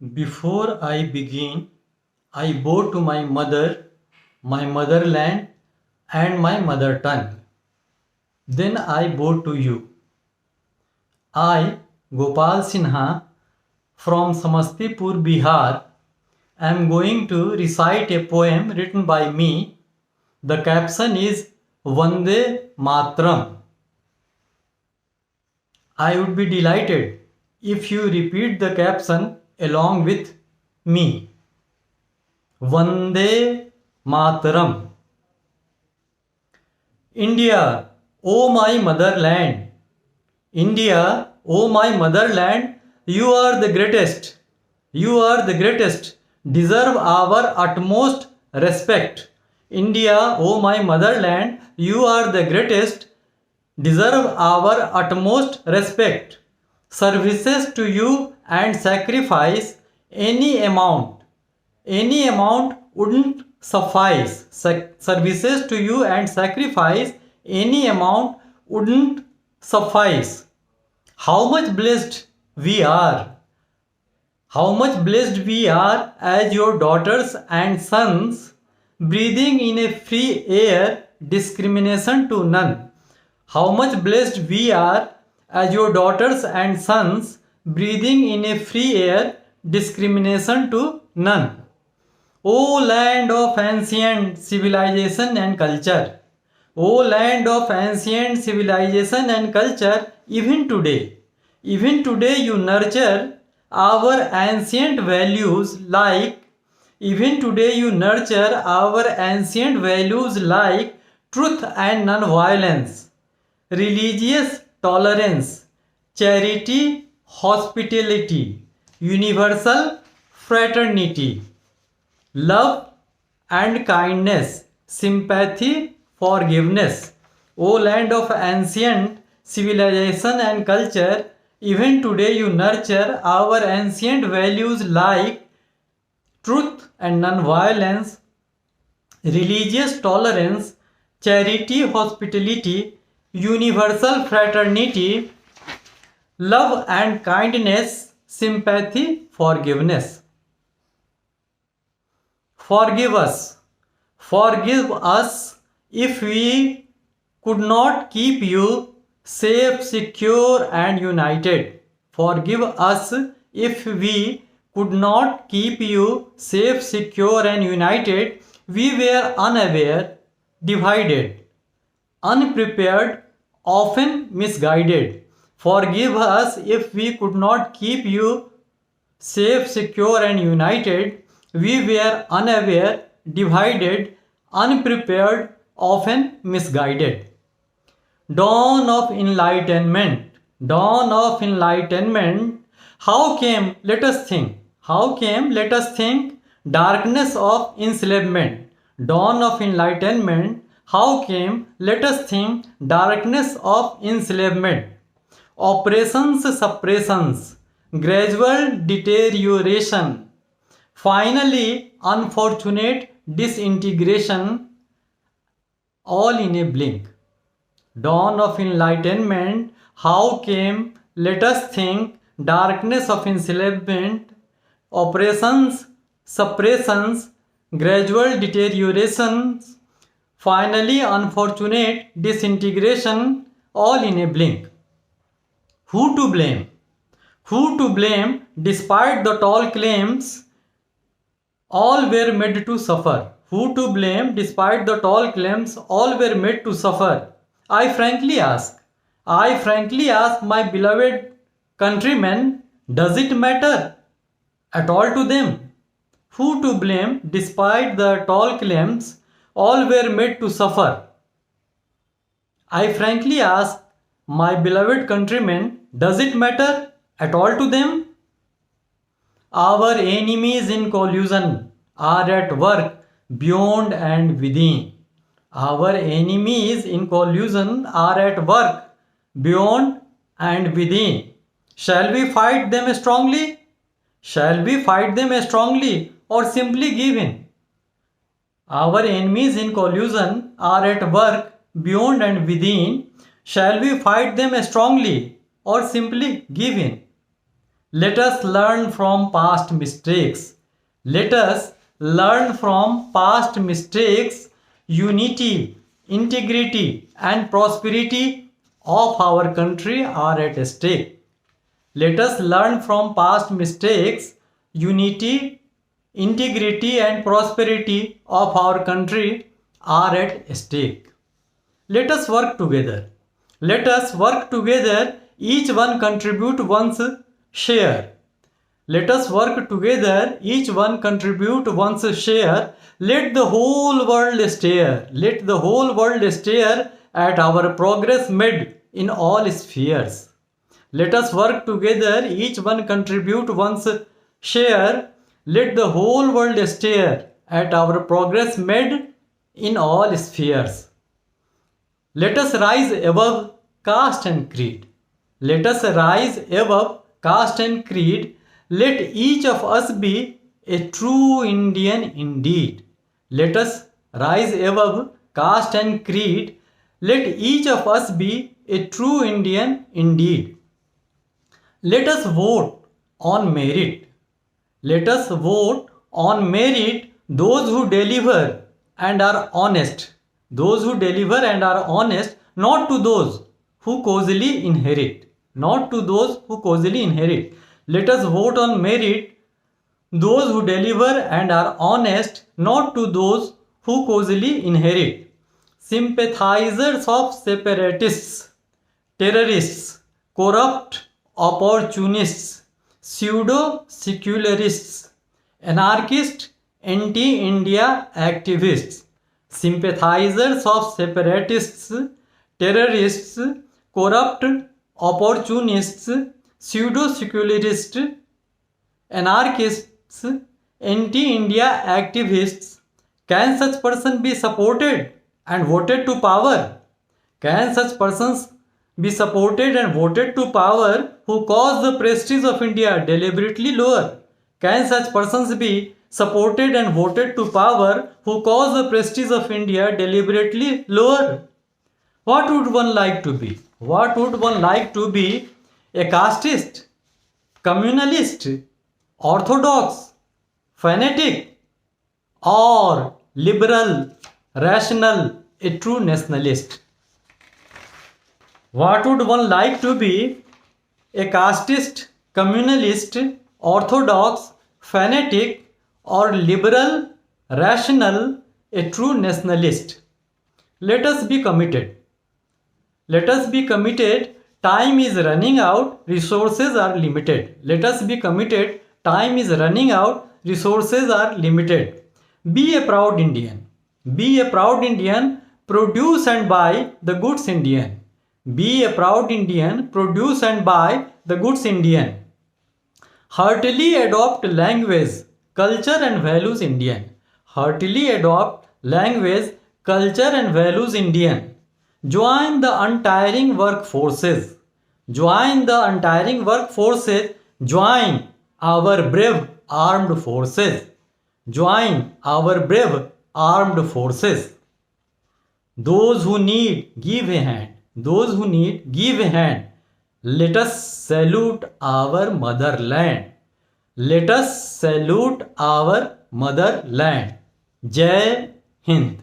Before I begin, I bow to my mother, my motherland, and my mother tongue. Then I bow to you. I, Gopal Sinha, from Samastipur, Bihar, am going to recite a poem written by me. The caption is Vande Matram. I would be delighted if you repeat the caption along with me. Vande Mataram. India, O my motherland. India, O my motherland, you are the greatest. You are the greatest. Deserve our utmost respect. India, O my motherland, you are the greatest. Deserve our utmost respect. Services to you and sacrifice any amount wouldn't suffice. Services to you and sacrifice any amount wouldn't suffice. How much blessed we are! How much blessed we are as your daughters and sons, breathing in a free air, discrimination to none. How much blessed we are as your daughters and sons, breathing in a free air, discrimination to none. O land of ancient civilization and culture, O land of ancient civilization and culture, even today you nurture our ancient values like, even today you nurture our ancient values like truth and non-violence, religious tolerance, charity, hospitality, universal fraternity, love and kindness, sympathy, forgiveness. O land of ancient civilization and culture, even today you nurture our ancient values like truth and non-violence, religious tolerance, charity, hospitality, universal fraternity, love and kindness, sympathy, forgiveness. Forgive us. Forgive us if we could not keep you safe, secure, and united. Forgive us if we could not keep you safe, secure, and united. We were unaware, divided, unprepared, often misguided. Forgive us if we could not keep you safe, secure, and united. We were unaware, divided, unprepared, often misguided. Dawn of enlightenment, dawn of enlightenment. How came, let us think, how came, let us think, darkness of enslavement. Dawn of enlightenment. How came, let us think, darkness of enslavement. Oppressions, suppressions, gradual deterioration, finally unfortunate disintegration, all in a blink. Dawn of enlightenment. How came, let us think, darkness of enslavement, oppressions, suppressions, gradual deteriorations, finally unfortunate disintegration, all in a blink. Who to blame? Who to blame despite the tall claims? All were made to suffer. Who to blame despite the tall claims? All were made to suffer. I frankly ask my beloved countrymen, does it matter at all to them? Who to blame despite the tall claims? All were made to suffer. I frankly ask my beloved countrymen, does it matter at all to them? Our enemies in collusion are at work beyond and within. Our enemies in collusion are at work beyond and within. Shall we fight them strongly? Shall we fight them strongly or simply give in? Our enemies in collusion are at work beyond and within. Shall we fight them strongly or simply give in? Let us learn from past mistakes. Let us learn from past mistakes. Unity, integrity, and prosperity of our country are at stake. Let us learn from past mistakes. Unity, integrity, and prosperity of our country are at stake. Let us work together. Let us work together. Each one contribute one's share. Let us work together. Each one contribute one's share. Let the whole world stare. Let the whole world stare at our progress made in all spheres. Let us work together. Each one contribute one's share. Let the whole world stare at our progress made in all spheres. Let us rise above caste and creed. Let us rise above caste and creed. Let each of us be a true Indian indeed. Let us rise above caste and creed. Let each of us be a true Indian indeed. Let us vote on merit. Let us vote on merit those who deliver and are honest. Those who deliver and are honest, not to those who cozily inherit. Not to those who cozily inherit. Let us vote on merit those who deliver and are honest, not to those who cozily inherit. Sympathizers of separatists, terrorists, corrupt opportunists, pseudo-secularists, anarchists, anti-India activists, sympathizers of separatists, terrorists, corrupt opportunists, pseudo-secularists, anarchists, anti-India activists. Can such person be supported and voted to power? Can such persons be supported and voted to power who cause the prestige of India deliberately lower? Can such persons be supported and voted to power who cause the prestige of India deliberately lower? What would one like to be? What would one like to be? A casteist, communalist, orthodox, fanatic, or liberal, rational, a true nationalist? What would one like to be? A casteist, communalist, orthodox, fanatic, or liberal, rational, a true nationalist? Let us be committed. Let us be committed. Time is running out, resources are limited. Let us be committed. Time is running out, resources are limited. Be a proud Indian. Be a proud Indian. Produce and buy the goods Indian. Be a proud Indian. Produce and buy the goods Indian. Heartily adopt language, culture and values Indian. Heartily adopt language, culture and values Indian. Join the untiring workforces. Join the untiring workforces. Join our brave armed forces. Join our brave armed forces. Those who need, give a hand. Those who need, give a hand. Let us salute our motherland. Let us salute our motherland. Jai Hind.